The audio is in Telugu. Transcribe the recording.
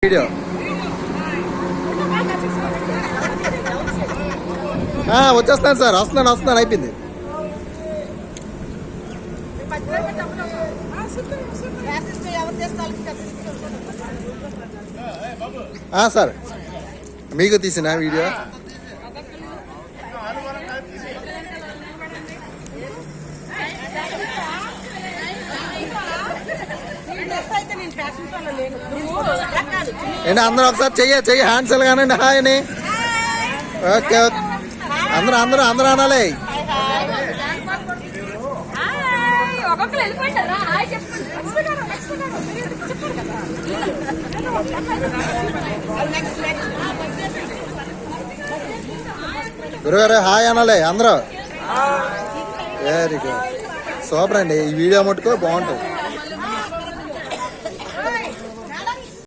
వీడియో వచ్చేస్తాను సార్, వస్తున్నాను అయిపోయింది. సార్ మీకు తీసిన వీడియో ఏంటి అందరూ ఒకసారి చెయ్యి హ్యాండ్సెల్ కానండి హాయ్ అని. ఓకే ఓకే అందరూ అనాలి. గురుగారు హాయ్ అనాలి అందరూ. వెరీ గుడ్, సూపర్ అండి. ఈ వీడియో మట్టుకో బాగుంటుంది.